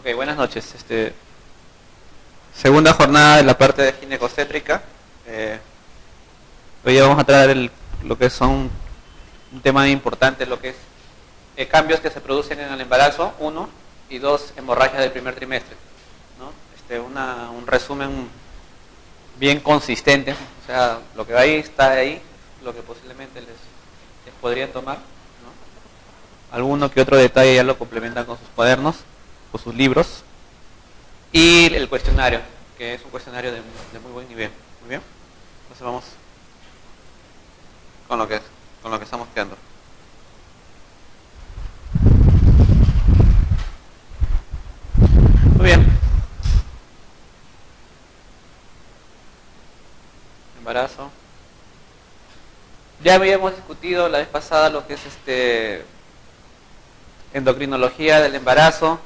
Ok, buenas noches. Segunda jornada de la parte de ginecocétrica. Hoy vamos a traer lo que son un tema importante, lo que es cambios que se producen en el embarazo, 1, y 2, hemorragias del primer trimestre, ¿no? Un resumen bien consistente, o sea, lo que ahí está ahí, lo que posiblemente les podrían tomar, ¿no? Alguno que otro detalle ya lo complementan con sus cuadernos o sus libros, y el cuestionario, que es un cuestionario de muy buen nivel. Muy bien, entonces vamos con lo que estamos quedando. Muy bien. Embarazo. Ya habíamos discutido la vez pasada lo que es endocrinología del embarazo,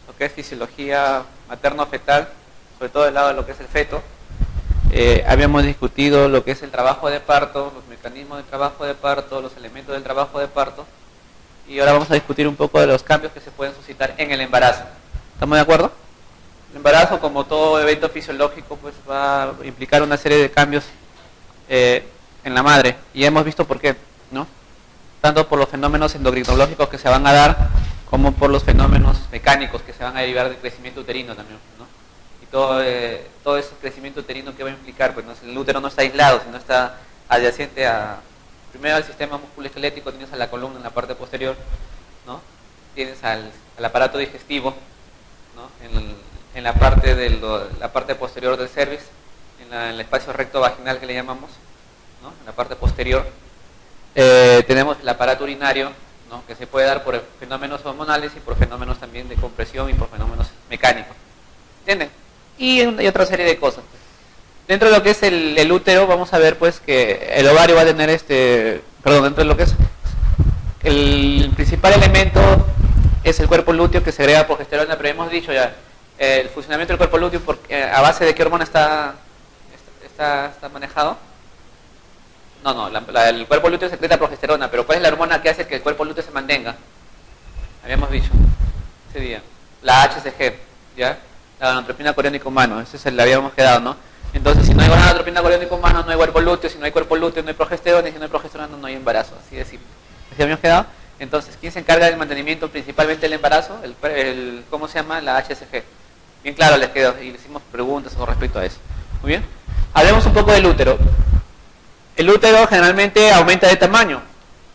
lo que es fisiología materno-fetal, sobre todo del lado de lo que es el feto. Habíamos discutido lo que es el trabajo de parto, los mecanismos del trabajo de parto, los elementos del trabajo de parto, y ahora vamos a discutir un poco de los cambios que se pueden suscitar en el embarazo. ¿Estamos de acuerdo? El embarazo, como todo evento fisiológico, pues va a implicar una serie de cambios en la madre, y hemos visto por qué, ¿no? Tanto por los fenómenos endocrinológicos que se van a dar, como por los fenómenos mecánicos que se van a derivar del crecimiento uterino también, ¿no? Y todo ese crecimiento uterino que va a implicar, pues el útero no está aislado, sino está adyacente primero al sistema musculoesquelético, tienes a la columna en la parte posterior, ¿no? Tienes al aparato digestivo, ¿no? En la parte la parte posterior del cervix, en el espacio recto vaginal que le llamamos, ¿no? En la parte posterior. Tenemos el aparato urinario, ¿no? Que se puede dar por fenómenos hormonales y por fenómenos también de compresión y por fenómenos mecánicos. ¿Entienden? Y otra serie de cosas. Dentro de lo que es el útero, vamos a ver pues que el ovario va a tener dentro de lo que es el principal elemento es el cuerpo lúteo, que segrega progesterona, pero hemos dicho ya el funcionamiento del cuerpo lúteo a base de qué hormona está manejado. No, el cuerpo lúteo secreta progesterona, pero ¿cuál es la hormona que hace que el cuerpo lúteo se mantenga? Habíamos dicho ese día, la HCG, ¿ya? La gonadotropina coriónica humano, ese es el que habíamos quedado, ¿no? Entonces, si no hay gonadotropina coriónica humano, no hay cuerpo lúteo, si no hay cuerpo lúteo, no hay progesterona, y si no hay progesterona, no hay embarazo, así de simple. ¿Así habíamos quedado? Entonces, ¿quién se encarga del mantenimiento principalmente del embarazo? ¿Cómo se llama? La HCG. Bien claro les quedó, y le hicimos preguntas con respecto a eso. Muy bien. Hablemos un poco del útero. El útero generalmente aumenta de tamaño.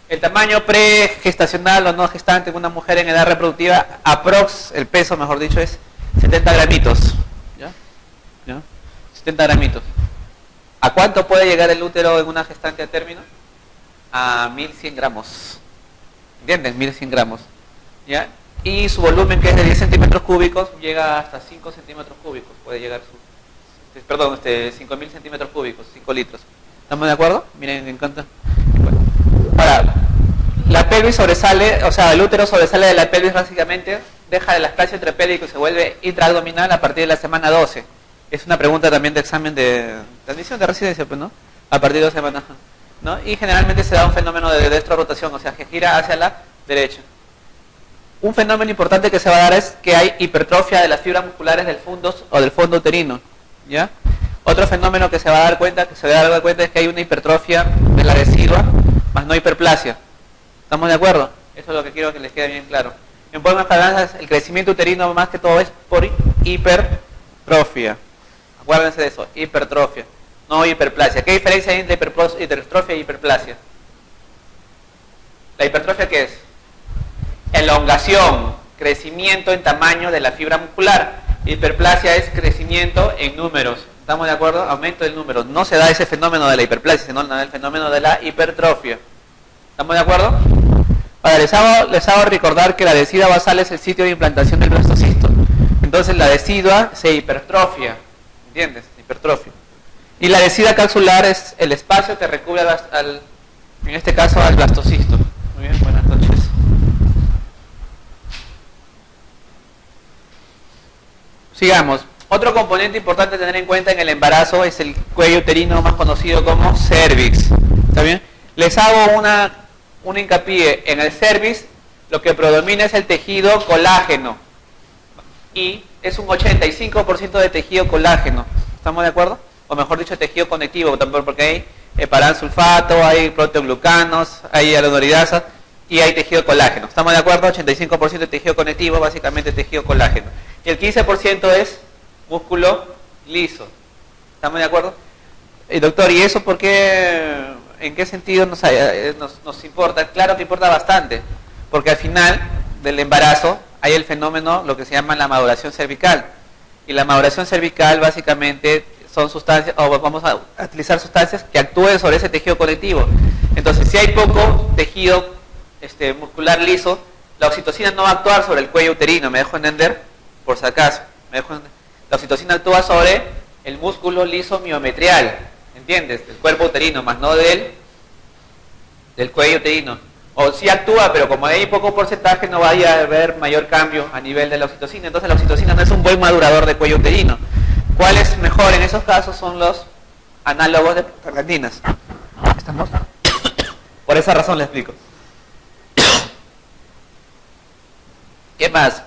El tamaño pregestacional o no gestante de una mujer en edad reproductiva, el peso, mejor dicho, es 70 gramitos. ¿Ya? 70 gramitos. ¿A cuánto puede llegar el útero en una gestante a término? A 1100 gramos. ¿Entienden? 1100 gramos. ¿Ya? Y su volumen, que es de 10 centímetros cúbicos, llega hasta 5 centímetros cúbicos. Puede llegar 5000 centímetros cúbicos, 5 litros. ¿Estamos de acuerdo? Miren, me encanta. Bueno. Ahora, la pelvis sobresale, o sea, el útero sobresale de la pelvis básicamente, deja el espacio entrepélvico y se vuelve intraabdominal a partir de la semana 12. Es una pregunta también de examen de admisión de residencia, pues, ¿no? A partir de 2 semanas, ¿no? Y generalmente se da un fenómeno de destrotación, o sea, que gira hacia la derecha. Un fenómeno importante que se va a dar es que hay hipertrofia de las fibras musculares del fundus o del fondo uterino, ¿ya? Otro fenómeno que se va a dar cuenta, es que hay una hipertrofia de la decidua, más no hiperplasia. ¿Estamos de acuerdo? Eso es lo que quiero que les quede bien claro. En formas palabras, el crecimiento uterino más que todo es por hipertrofia. Acuérdense de eso, hipertrofia, no hiperplasia. ¿Qué diferencia hay entre hipertrofia y hiperplasia? ¿La hipertrofia qué es? Elongación, crecimiento en tamaño de la fibra muscular. Hiperplasia es crecimiento en números. ¿Estamos de acuerdo? Aumento del número. No se da ese fenómeno de la hiperplasia, sino el fenómeno de la hipertrofia. ¿Estamos de acuerdo? Ahora, les hago recordar que la decidua basal es el sitio de implantación del blastocisto. Entonces la decidua se hipertrofia. ¿Entiendes? Hipertrofia. Y la decidua capsular es el espacio que recubre en este caso al blastocisto. Muy bien, buenas noches. Sigamos. Otro componente importante a tener en cuenta en el embarazo es el cuello uterino, más conocido como cervix. ¿Está bien? Les hago un hincapié en el cervix. Lo que predomina es el tejido colágeno. y es un 85% de tejido colágeno. ¿Estamos de acuerdo? O mejor dicho, tejido conectivo, porque hay paransulfato, hay proteoglucanos, hay hialuronidasa y hay tejido colágeno. ¿Estamos de acuerdo? 85% de tejido conectivo, básicamente tejido colágeno. Y el 15% es músculo liso. ¿Estamos de acuerdo? Doctor, ¿y eso por qué, en qué sentido nos importa? Claro que importa bastante, porque al final del embarazo hay el fenómeno, lo que se llama la maduración cervical. Y la maduración cervical básicamente son sustancias, o vamos a utilizar sustancias que actúen sobre ese tejido conectivo. Entonces, si hay poco tejido muscular liso, la oxitocina no va a actuar sobre el cuello uterino, ¿me dejo entender? Por si acaso, la oxitocina actúa sobre el músculo liso miometrial, ¿entiendes? Del cuerpo uterino, más no del cuello uterino. O sí actúa, pero como hay poco porcentaje, no vaya a haber mayor cambio a nivel de la oxitocina. Entonces la oxitocina no es un buen madurador de cuello uterino. ¿Cuál es mejor en esos casos? Son los análogos de prostaglandinas. ¿Estamos? Por esa razón le explico. ¿Qué más?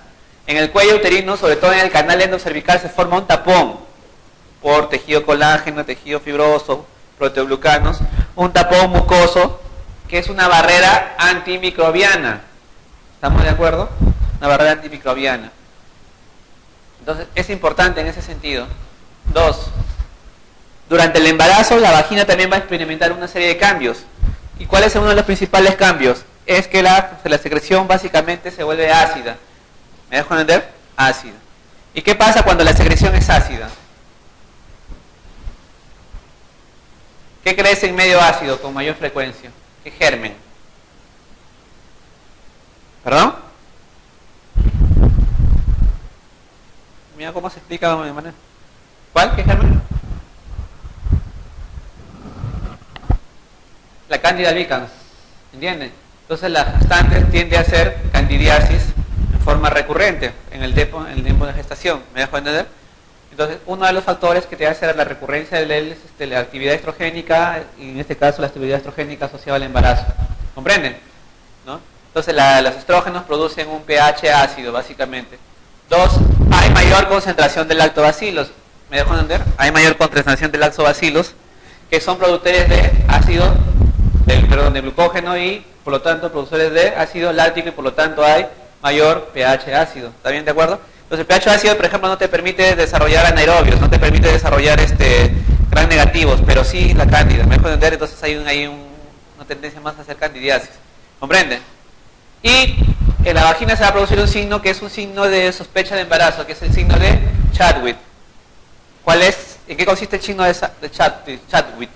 En el cuello uterino, sobre todo en el canal endocervical, se forma un tapón por tejido colágeno, tejido fibroso, proteoglucanos, un tapón mucoso que es una barrera antimicrobiana. ¿Estamos de acuerdo? Una barrera antimicrobiana. Entonces, es importante en ese sentido. 2. Durante el embarazo, la vagina también va a experimentar una serie de cambios. ¿Y cuál es uno de los principales cambios? Es que la secreción básicamente se vuelve ácida. ¿Me dejo entender? Ácida. ¿Y qué pasa cuando la secreción es ácida? ¿Qué crece en medio ácido con mayor frecuencia? ¿Qué germen? ¿Perdón? Mira cómo se explica de manera. ¿Cuál? ¿Qué germen? La Candida albicans. ¿Entienden? Entonces la gestante tiende a hacer candidiasis en forma recurrente en el tiempo de gestación. ¿Me dejo entender? Entonces, uno de los factores que te hace la recurrencia es la actividad estrogénica, y en este caso la actividad estrogénica asociada al embarazo. ¿Comprenden? ¿No? Entonces, los estrógenos producen un pH ácido, básicamente. 2, hay mayor concentración de lactobacilos. ¿Me dejo entender? Hay mayor concentración de lactobacilos, que son productores de ácido, de glucógeno y, por lo tanto, productores de ácido láctico, y por lo tanto hay mayor pH ácido. ¿Está bien de acuerdo? Entonces, el pH ácido, por ejemplo, no te permite desarrollar anaerobios, no te permite desarrollar gram negativos, pero sí la cándida. ¿Me dejo entender? Entonces hay una tendencia más a hacer candidiasis. ¿Comprenden? Y en la vagina se va a producir un signo que es un signo de sospecha de embarazo, que es el signo de Chadwick. ¿Cuál es? ¿En qué consiste el signo de Chadwick?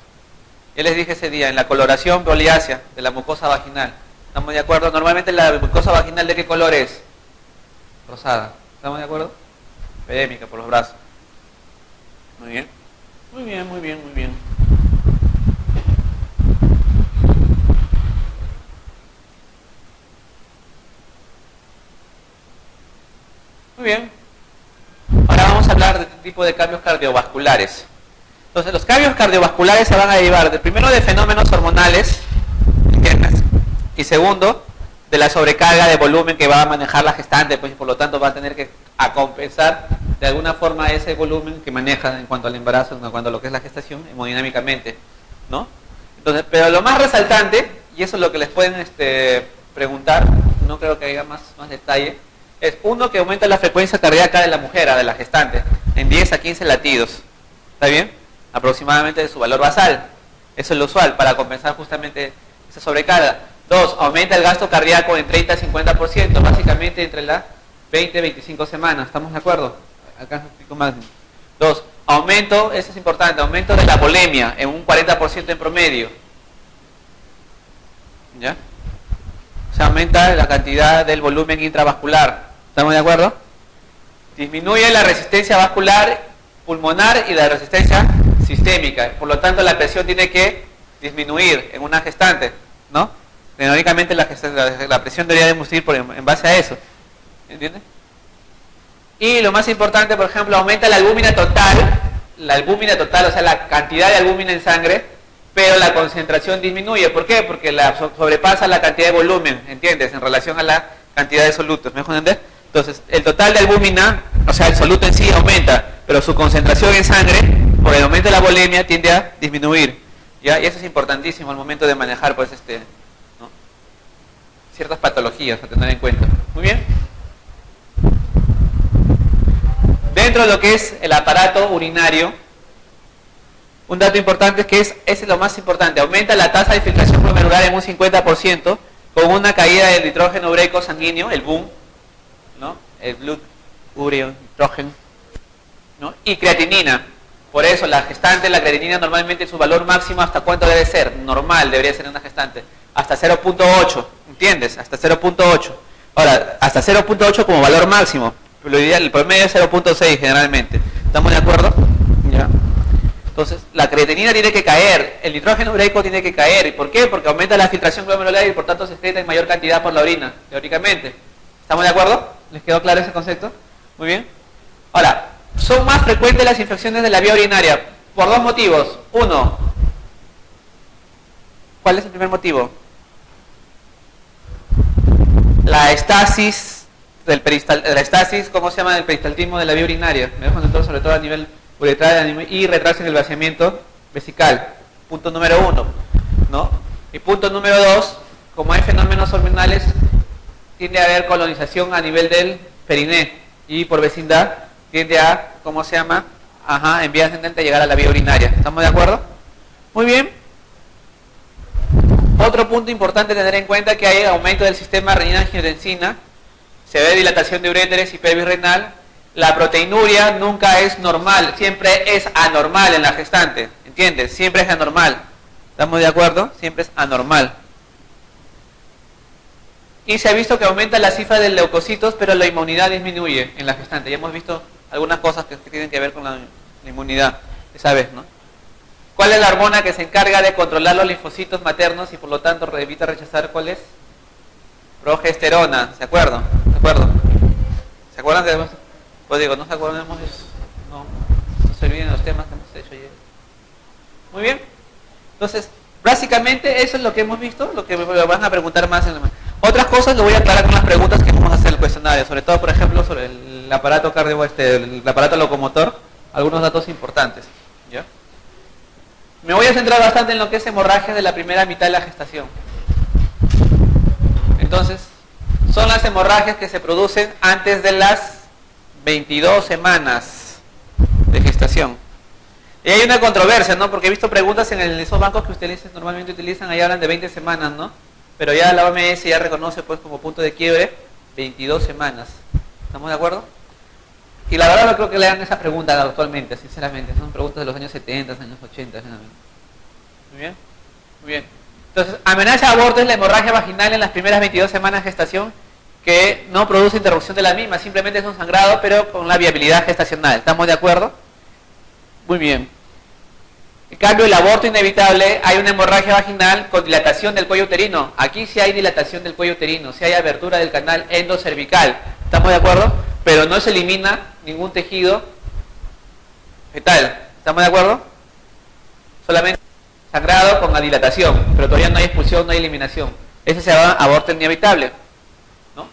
Ya les dije ese día, en la coloración voliácea de la mucosa vaginal. ¿Estamos de acuerdo? Normalmente la mucosa vaginal, ¿de qué color es? Rosada. ¿Estamos de acuerdo? Epidémica por los brazos. Muy bien. Muy bien, muy bien, muy bien. Muy bien. Ahora vamos a hablar de tipo de cambios cardiovasculares. Entonces, los cambios cardiovasculares se van a derivar primero de fenómenos hormonales, ¿entiendes? Y segundo, de la sobrecarga de volumen que va a manejar la gestante, pues por lo tanto va a tener que compensar de alguna forma ese volumen que maneja en cuanto al embarazo, en cuanto a lo que es la gestación, hemodinámicamente, ¿no? Entonces, pero lo más resaltante, y eso es lo que les pueden preguntar, no creo que haya más detalle, es uno, que aumenta la frecuencia cardíaca de la mujer, de la gestante, en 10 a 15 latidos. ¿Está bien? Aproximadamente de su valor basal. Eso es lo usual para compensar justamente esa sobrecarga. 2, aumenta el gasto cardíaco en 30 a 50%, básicamente entre las 20 y 25 semanas. ¿Estamos de acuerdo? Acá no explico más. 2, aumento, eso es importante, aumento de la volemia en un 40% en promedio. ¿Ya? Se aumenta la cantidad del volumen intravascular. ¿Estamos de acuerdo? Disminuye la resistencia vascular pulmonar y la resistencia sistémica. Por lo tanto, la presión tiene que disminuir en una gestante, ¿no? Teóricamente la presión debería disminuir en base a eso. ¿Entiendes? Y lo más importante, por ejemplo, aumenta la albúmina total, o sea, la cantidad de albúmina en sangre, pero la concentración disminuye. ¿Por qué? Porque sobrepasa la cantidad de volumen, ¿entiendes? En relación a la cantidad de solutos. ¿Me dejo entender? Entonces, el total de albúmina, o sea, el soluto en sí aumenta, pero su concentración en sangre, por el aumento de la volemia, tiende a disminuir. ¿Ya? Y eso es importantísimo al momento de manejar pues, ¿no? ciertas patologías a tener en cuenta. Muy bien. Dentro de lo que es el aparato urinario, un dato importante es que ese es lo más importante. Aumenta la tasa de filtración glomerular en un 50% con una caída del nitrógeno ureico sanguíneo, el BUN, ¿no? El Blood Urea Nitrogen, ¿no? Y creatinina. Por eso la gestante, la creatinina normalmente su valor máximo ¿hasta cuánto debe ser? Normal debería ser en una gestante. Hasta 0.8, ¿entiendes? Hasta 0.8. Ahora, hasta 0.8 como valor máximo. Lo ideal, el promedio es 0.6 generalmente. ¿Estamos de acuerdo? Ya. Entonces, la creatinina tiene que caer, el nitrógeno ureico tiene que caer. ¿Y por qué? Porque aumenta la filtración glomerular y por tanto se excreta en mayor cantidad por la orina, teóricamente. ¿Estamos de acuerdo? ¿Les quedó claro ese concepto? Muy bien. Ahora, son más frecuentes las infecciones de la vía urinaria por dos motivos. Uno, ¿cuál es el primer motivo? La estasis del ¿cómo se llama? Del peristaltismo de la vía urinaria. Me dejo entender sobre todo a nivel uretral y retraso en el vaciamiento vesical. Punto número 1, ¿no? Y punto número 2, como hay fenómenos hormonales, tiende a haber colonización a nivel del periné y por vecindad tiende a, ¿cómo se llama? En vía ascendente llegar a la vía urinaria. ¿Estamos de acuerdo? Muy bien. Otro punto importante tener en cuenta que hay aumento del sistema renina-angiotensina, se ve dilatación de uréteres y pelvis renal. La proteinuria nunca es normal, siempre es anormal en la gestante, ¿entiendes? Siempre es anormal. ¿Estamos de acuerdo? Siempre es anormal. Y se ha visto que aumenta la cifra de leucocitos, pero la inmunidad disminuye en la gestante. Ya hemos visto algunas cosas que tienen que ver con la inmunidad, esa vez, ¿no? ¿Cuál es la hormona que se encarga de controlar los linfocitos maternos y por lo tanto evita rechazar? ¿Cuál es? Progesterona, ¿se acuerdan? ¿Se acuerdan? ¿Se acuerdan de eso? Pues digo, no se acuerdan, no se olviden los temas que hemos hecho ayer. Muy bien. Entonces, básicamente eso es lo que hemos visto, lo que me van a preguntar más en el... Otras cosas lo voy a aclarar con las preguntas que vamos a hacer en el cuestionario, sobre todo, por ejemplo, sobre el aparato cardio, el aparato locomotor, algunos datos importantes. ¿Ya? Me voy a centrar bastante en lo que es hemorragia de la primera mitad de la gestación. Entonces, son las hemorragias que se producen antes de las 22 semanas de gestación. Y hay una controversia, ¿no? Porque he visto preguntas en esos bancos que ustedes normalmente utilizan, ahí hablan de 20 semanas, ¿no? Pero ya la OMS ya reconoce pues como punto de quiebre 22 semanas. ¿Estamos de acuerdo? Y la verdad no creo que le hagan esa pregunta actualmente, sinceramente. Son preguntas de los años 70, años 80. Muy bien. Muy bien. Entonces, amenaza de aborto es la hemorragia vaginal en las primeras 22 semanas de gestación que no produce interrupción de la misma, simplemente es un sangrado, pero con la viabilidad gestacional. ¿Estamos de acuerdo? Muy bien. En cambio, el aborto inevitable, hay una hemorragia vaginal con dilatación del cuello uterino. Aquí sí hay dilatación del cuello uterino, sí hay abertura del canal endocervical. ¿Estamos de acuerdo? Pero no se elimina ningún tejido fetal. ¿Estamos de acuerdo? Solamente sangrado con la dilatación, pero todavía no hay expulsión, no hay eliminación. Ese se llama aborto inevitable, ¿no?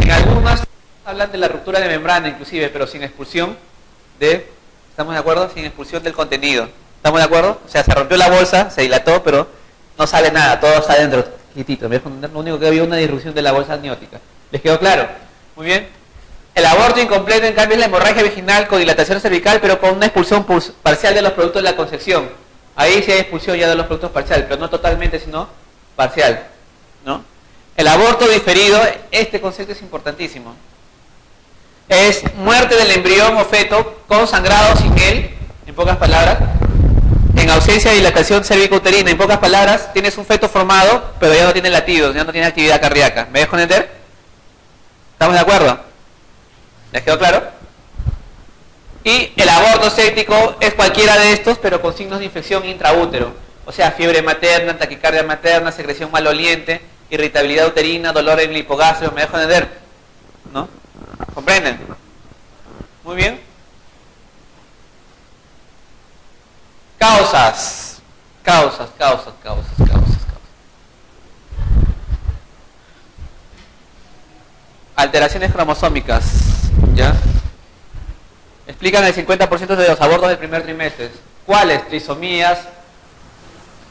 En algunas hablan de la ruptura de membrana inclusive, pero sin expulsión de... ¿Estamos de acuerdo? Sin expulsión del contenido. ¿Estamos de acuerdo? O sea, se rompió la bolsa, se dilató, pero no sale nada, todo está dentro, quietito. Lo único que había una disrupción de la bolsa amniótica. ¿Les quedó claro? Muy bien. El aborto incompleto, en cambio, es la hemorragia vaginal con dilatación cervical, pero con una expulsión parcial de los productos de la concepción. Ahí sí hay expulsión ya de los productos parcial, pero no totalmente, sino parcial, ¿no? El aborto diferido, este concepto es importantísimo. Es muerte del embrión o feto con sangrado sin él, en pocas palabras, en ausencia de dilatación cérvico-uterina. En pocas palabras, tienes un feto formado, pero ya no tiene latidos, ya no tiene actividad cardíaca. ¿Me dejo entender? ¿Estamos de acuerdo? ¿Les quedó claro? Y el aborto séptico es cualquiera de estos, pero con signos de infección intraútero. O sea, fiebre materna, taquicardia materna, secreción maloliente, irritabilidad uterina, dolor en el hipogastrio. ¿Me dejo entender? ¿No? ¿Comprenden? Muy bien. Causas. alteraciones cromosómicas, ¿ya? Explican el 50% de los abortos del primer trimestre. ¿Cuáles? Trisomías.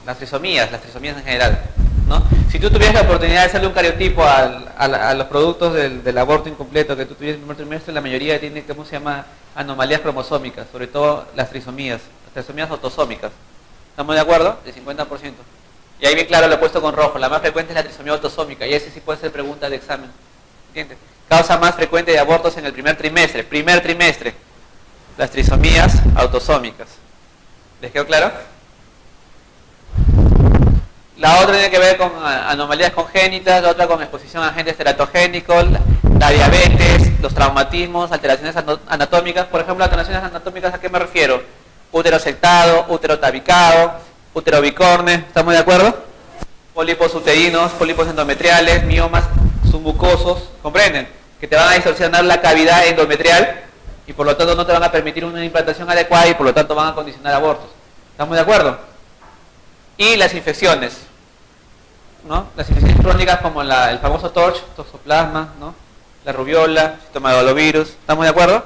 Las trisomías en general, ¿no? Si tú tuvieras la oportunidad de hacerle un cariotipo a los productos del aborto incompleto que tú tuvieras en el primer trimestre, la mayoría tiene, ¿cómo se llama? Anomalías cromosómicas, sobre todo las trisomías autosómicas. ¿Estamos de acuerdo? El 50%. Y ahí bien claro lo he puesto con rojo. La más frecuente es la trisomía autosómica, y ese sí puede ser pregunta de examen. ¿Entiendes? Causa más frecuente de abortos en el primer trimestre. Las trisomías autosómicas. ¿Les quedó claro? La otra tiene que ver con anomalías congénitas, la otra con exposición a agentes teratogénicos, la diabetes, los traumatismos, alteraciones anatómicas. Por ejemplo, alteraciones anatómicas, ¿a qué me refiero? Útero sectado, útero tabicado, útero bicorne, ¿estamos de acuerdo? Pólipos uterinos, pólipos endometriales, miomas submucosos, ¿comprenden? Que te van a distorsionar la cavidad endometrial y por lo tanto no te van a permitir una implantación adecuada y por lo tanto van a condicionar abortos. ¿Estamos de acuerdo? Y las infecciones, ¿no? Las infecciones crónicas como el famoso TORCH, toxoplasma, ¿no? La rubiola, citomegalovirus, ¿estamos de acuerdo?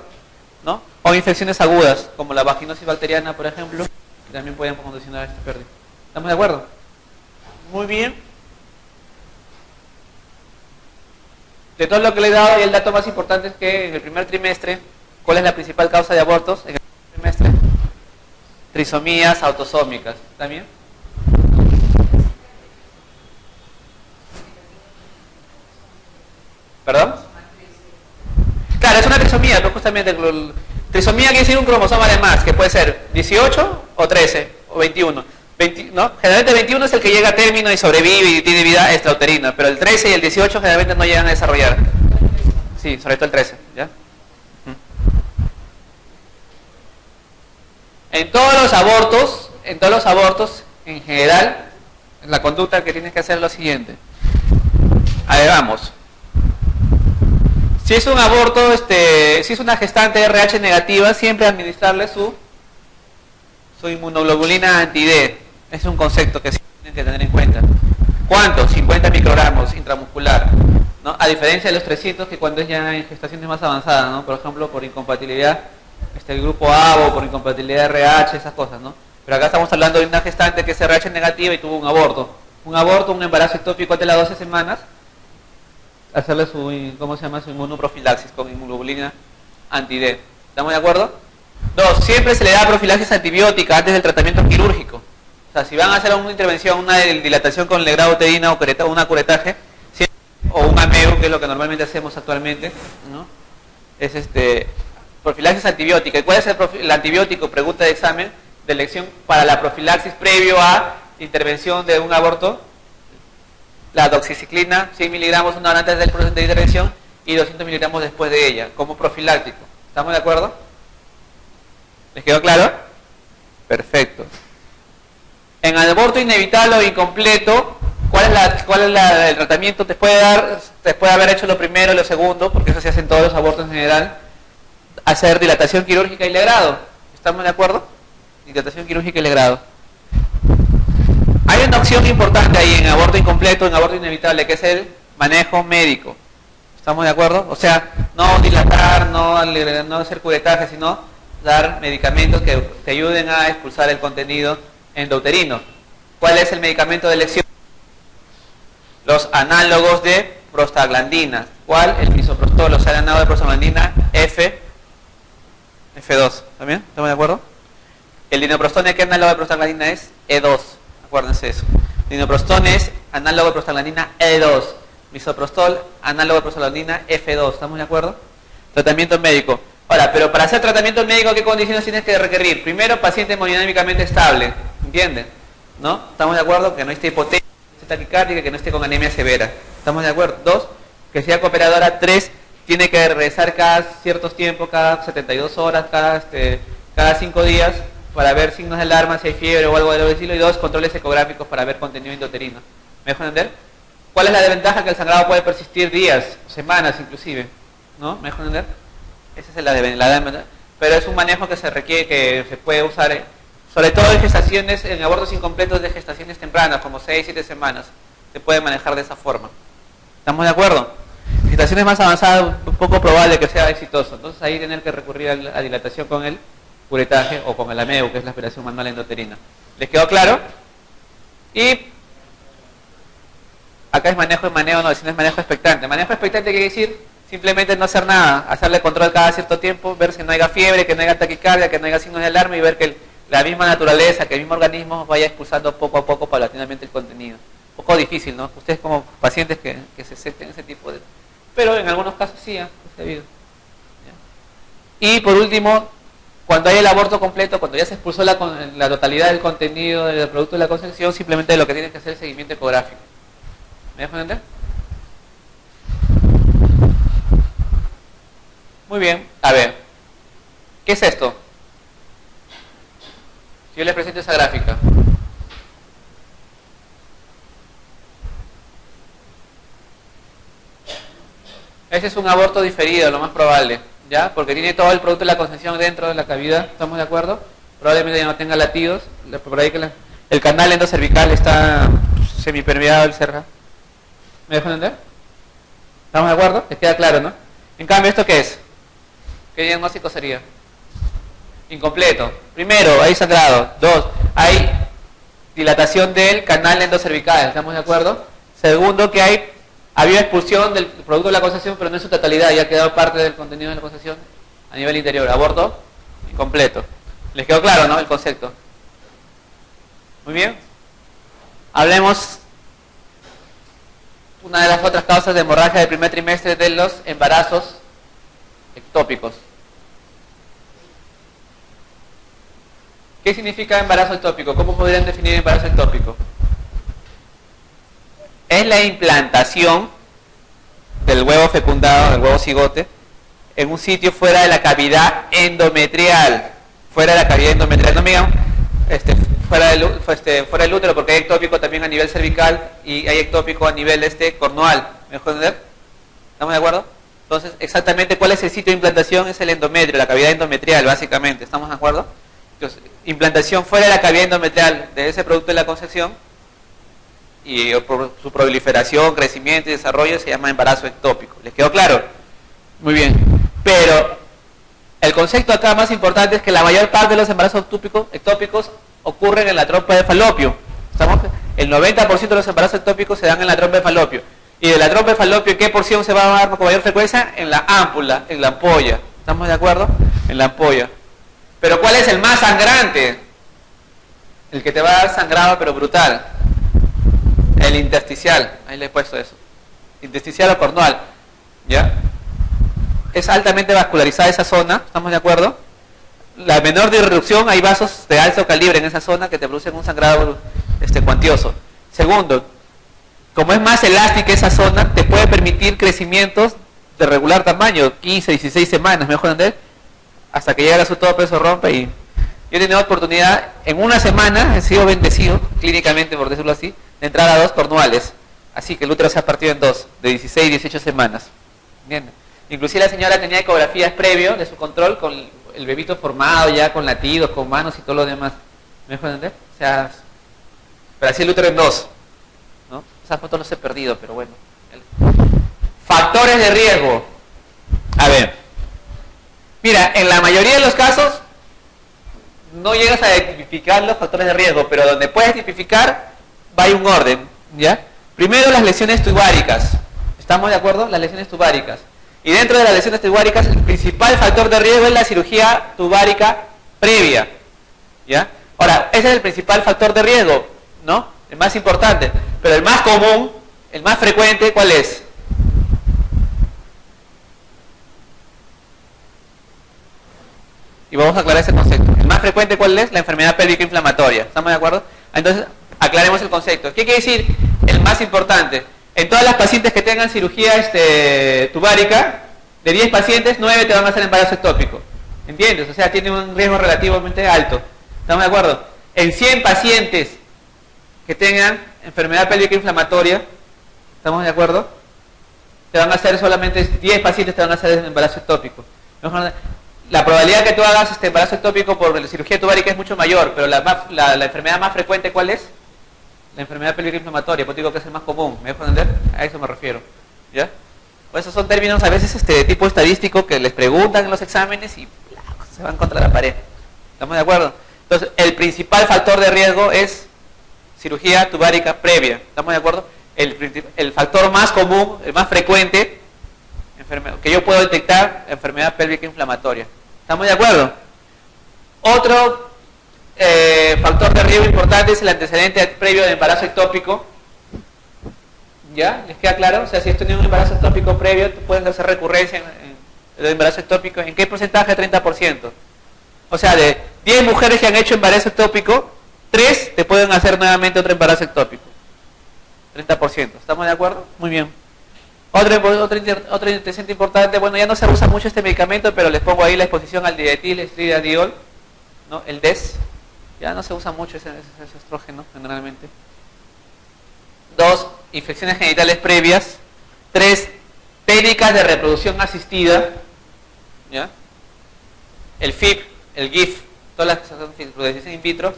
¿No? O infecciones agudas como la vaginosis bacteriana, por ejemplo, que también pueden condicionar esta pérdida. ¿Estamos de acuerdo? Muy bien. De todo lo que le he dado, y el dato más importante es que en el primer trimestre, ¿cuál es la principal causa de abortos en el primer trimestre? Trisomías autosómicas. ¿Está bien? ¿Perdón? Claro, es una trisomía, pero justamente trisomía quiere decir un cromosoma de más, que puede ser 18 o 13 o 21. ¿No? Generalmente 21 es el que llega a término y sobrevive y tiene vida extrauterina, pero el 13 y el 18 generalmente no llegan a desarrollar. Sí, sobre todo el 13, ¿ya? En todos los abortos, en general, la conducta que tienes que hacer es lo siguiente. A ver, vamos. Si es un aborto, si es una gestante RH negativa, siempre administrarle su inmunoglobulina anti-D. Es un concepto que tienen que tener en cuenta. ¿Cuánto? 50 microgramos intramuscular, ¿no? A diferencia de los 300 que cuando es ya en gestaciones más avanzadas, ¿no? Por ejemplo, por incompatibilidad, el grupo ABO, por incompatibilidad RH, esas cosas, ¿no? Pero acá estamos hablando de una gestante que es RH negativa y tuvo un aborto. Un embarazo ectópico antes de las 12 semanas, hacerle su, ¿cómo se llama? Su inmunoprofilaxis con inmunoglobulina anti-D. ¿Estamos de acuerdo? 2. Siempre se le da profilaxis antibiótica antes del tratamiento quirúrgico. O sea, si van a hacer una intervención, una dilatación con legrado uterina o una curetaje, o un AMEU, que es lo que normalmente hacemos actualmente, ¿no? Es profilaxis antibiótica. ¿Y cuál es el antibiótico? Pregunta de examen de elección para la profilaxis previo a intervención de un aborto. La doxiciclina, 100 miligramos una hora antes del proceso de intervención y 200 miligramos después de ella, como profiláctico. ¿Estamos de acuerdo? ¿Les quedó claro? Perfecto. En el aborto inevitable o incompleto, ¿cuál es el tratamiento? Te puede haber hecho lo primero y lo segundo, porque eso se hace en todos los abortos en general. Hacer dilatación quirúrgica y legrado. ¿Estamos de acuerdo? Dilatación quirúrgica y legrado. Hay una opción importante ahí en aborto incompleto, en aborto inevitable, que es el manejo médico. ¿Estamos de acuerdo? O sea, no dilatar, no hacer curetaje, sino dar medicamentos que te ayuden a expulsar el contenido endouterino. ¿Cuál es el medicamento de elección? Los análogos de prostaglandinas. ¿Cuál? El misoprostol, o sea, el análogo de prostaglandina F2. ¿También? ¿Estamos de acuerdo? El dinoprostone, ¿qué análogo de prostaglandina es? E2. Acuérdense eso. Dinoprostone es análogo de prostaglandina E2. Misoprostol, análogo de prostaglandina F2. ¿Estamos de acuerdo? Tratamiento médico. Ahora, pero para hacer tratamiento médico, ¿qué condiciones tienes que requerir? Primero, paciente hemodinámicamente estable. ¿Entienden? ¿No? ¿Estamos de acuerdo? Que no esté hipotética, que no esté taquicárdica, que no esté con anemia severa. ¿Estamos de acuerdo? 2, que sea cooperadora. 3, tiene que regresar cada ciertos tiempos, cada 72 horas, cada 5 días, para ver signos de alarma, si hay fiebre o algo del estilo. Y 2, controles ecográficos para ver contenido endouterino. ¿Me dejo entender? ¿Cuál es la desventaja? Que el sangrado puede persistir días, semanas inclusive. ¿No? ¿Me dejo entender? Esa es la desventaja. Pero es un manejo que se requiere, que se puede usar, sobre todo en gestaciones, en abortos incompletos de gestaciones tempranas, como 6-7 semanas. Se puede manejar de esa forma. ¿Estamos de acuerdo? situaciones más avanzadas, un poco probable que sea exitoso. Entonces ahí tener que recurrir a la dilatación con el curetaje o con el AMEU, que es la aspiración manual endoterina. ¿Les quedó claro? Y acá es manejo de manejo, no, si no es manejo expectante. Manejo expectante quiere decir simplemente no hacer nada, hacerle control cada cierto tiempo, ver que no haya fiebre, que no haya taquicardia, que no haya signos de alarma y ver que la misma naturaleza, que el mismo organismo vaya expulsando poco a poco paulatinamente el contenido. Un poco difícil, ¿no? Ustedes como pacientes que se sienten ese tipo de... Pero en algunos casos sí, es debido. Y por último, cuando hay el aborto completo, cuando ya se expulsó la totalidad del contenido del producto de la concepción, simplemente lo que tiene que hacer es el seguimiento ecográfico. ¿Me dejo entender? Muy bien, a ver, ¿qué es esto? Si yo les presento esa gráfica. Ese es un aborto diferido, lo más probable, ¿ya? Porque tiene todo el producto de la concepción dentro de la cavidad, ¿estamos de acuerdo? Probablemente ya no tenga latidos, por ahí que el canal endocervical está semipermeado, el cerra. ¿Me dejo entender? ¿Estamos de acuerdo? ¿Les queda claro, no? En cambio, ¿esto qué es? ¿Qué diagnóstico sería? Incompleto. Primero, hay sangrado. Dos, hay dilatación del canal endocervical, ¿estamos de acuerdo? Segundo, que había expulsión del producto de la concepción, pero no en su totalidad, ya ha quedado parte del contenido de la concepción a nivel interior. Aborto incompleto. ¿Les quedó claro, no? El concepto. Muy bien. Hablemos una de las otras causas de hemorragia del primer trimestre de los embarazos ectópicos. ¿Qué significa embarazo ectópico? ¿Cómo podrían definir embarazo ectópico? Es la implantación del huevo fecundado, del huevo cigote, en un sitio fuera de la cavidad endometrial. Fuera de la cavidad endometrial. No me digan fuera del útero, porque hay ectópico también a nivel cervical y hay ectópico a nivel cornual. ¿Me dejo entender? ¿Estamos de acuerdo? Entonces, exactamente cuál es el sitio de implantación es el endometrio, la cavidad endometrial, básicamente. ¿Estamos de acuerdo? Entonces, implantación fuera de la cavidad endometrial de ese producto de la concepción y por su proliferación, crecimiento y desarrollo se llama embarazo ectópico. ¿Les quedó claro? Muy bien. Pero el concepto acá más importante es que la mayor parte de los embarazos ectópicos ocurren en la trompa de falopio. El 90% de los embarazos ectópicos se dan en la trompa de falopio. Y de la trompa de falopio, ¿en qué porción se va a dar con mayor frecuencia? En la ámpula, en la ampolla. ¿Estamos de acuerdo? En la ampolla. Pero ¿cuál es el más sangrante? El que te va a dar sangrado pero brutal. El intersticial. Ahí le he puesto eso. Intersticial o cornual. ¿Ya? Es altamente vascularizada esa zona. ¿Estamos de acuerdo? La menor disrupción, hay vasos de alto calibre en esa zona que te producen un sangrado cuantioso. Segundo, como es más elástica esa zona, te puede permitir crecimientos de regular tamaño, 15, 16 semanas, mejor entender, hasta que llega a su tope, se rompe. Y yo he tenido oportunidad, en una semana, he sido bendecido, clínicamente por decirlo así, de entrar a 2 cornuales. Así que el útero se ha partido en 2, de 16, 18 semanas. ¿Entienden? Inclusive la señora tenía ecografías previo de su control con el bebito formado ya, con latidos, con manos y todo lo demás. ¿Me dejo entender? O sea, pero así el útero en 2. ¿No? Esas fotos los he perdido, pero bueno. Factores de riesgo. A ver. Mira, en la mayoría de los casos no llegas a tipificar los factores de riesgo, pero donde puedes tipificar va un orden, ¿ya? Primero las lesiones tubáricas. ¿Estamos de acuerdo? Las lesiones tubáricas. Y dentro de las lesiones tubáricas, el principal factor de riesgo es la cirugía tubárica previa, ¿ya? Ahora, ese es el principal factor de riesgo, ¿no? El más importante. Pero el más común, el más frecuente, ¿cuál es? Y vamos a aclarar ese concepto. El más frecuente, ¿cuál es? La enfermedad pélvica inflamatoria. ¿Estamos de acuerdo? Entonces, aclaremos el concepto. ¿Qué quiere decir el más importante? En todas las pacientes que tengan cirugía tubárica, de 10 pacientes, 9 te van a hacer embarazo ectópico. ¿Entiendes? O sea, tiene un riesgo relativamente alto. ¿Estamos de acuerdo? En 100 pacientes que tengan enfermedad pélvica inflamatoria, ¿estamos de acuerdo? Te van a hacer solamente 10 pacientes te van a hacer embarazo ectópico. La probabilidad que tú hagas este embarazo ectópico por la cirugía tubárica es mucho mayor, pero la enfermedad más frecuente, ¿cuál es? La enfermedad pélvica inflamatoria, pues digo que es el más común. ¿Me dejo entender? A eso me refiero. ¿Ya? Pues esos son términos a veces de tipo estadístico que les preguntan en los exámenes y se van contra la pared. ¿Estamos de acuerdo? Entonces, el principal factor de riesgo es cirugía tubárica previa. ¿Estamos de acuerdo? El factor más común, el más frecuente, que yo puedo detectar, enfermedad pélvica inflamatoria. ¿Estamos de acuerdo? Otro factor de riesgo importante es el antecedente previo de embarazo ectópico. ¿Ya? ¿Les queda claro? O sea, si has tenido un embarazo ectópico previo, tú puedes hacer recurrencia en el embarazo ectópico. ¿En qué porcentaje? 30%. O sea, de 10 mujeres que han hecho embarazo ectópico, 3 te pueden hacer nuevamente otro embarazo ectópico. 30%. ¿Estamos de acuerdo? Muy bien. Otro antecedente importante, bueno, ya no se usa mucho este medicamento, pero les pongo ahí la exposición al dietil, estradiol, ¿no? El DES. Ya no se usa mucho ese estrógeno, generalmente. 2, infecciones genitales previas. 3, técnicas de reproducción asistida. ¿Ya? El FIP, el GIF, todas las que son fertilización in vitro,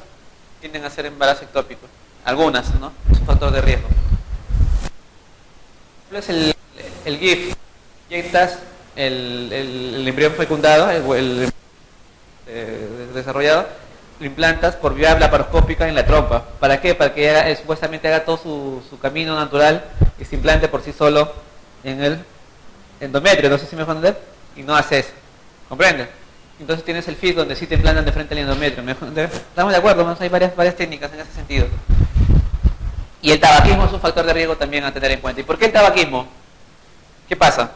tienden a ser embarazo ectópico. Algunas, ¿no? Es un factor de riesgo. Es el GIF. Inyectas el embrión fecundado, el desarrollado, lo implantas por vía laparoscópica en la trompa. ¿Para qué? Para que supuestamente haga todo su camino natural y se implante por sí solo en el endometrio. No sé si me van a entender. Y no hace eso. ¿Comprende? Entonces tienes el FIS donde sí te implantan de frente al endometrio. ¿Me van a entender? Estamos de acuerdo, ¿no? Hay varias técnicas en ese sentido. Y el tabaquismo es un factor de riesgo también a tener en cuenta. ¿Y por qué el tabaquismo? ¿Qué pasa?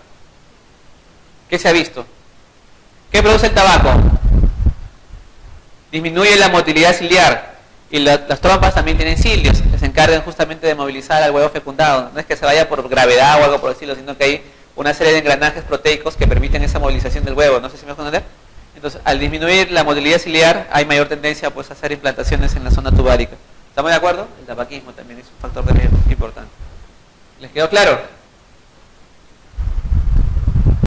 ¿Qué se ha visto? ¿Qué produce el tabaco? Disminuye la motilidad ciliar y las trompas también tienen cilios que se encargan justamente de movilizar al huevo fecundado. No es que se vaya por gravedad o algo por decirlo, sino que hay una serie de engranajes proteicos que permiten esa movilización del huevo. No sé si me van a entender. Entonces, al disminuir la motilidad ciliar hay mayor tendencia pues, a hacer implantaciones en la zona tubárica. ¿Estamos de acuerdo? El tabaquismo también es un factor de riesgo importante. ¿Les quedó claro?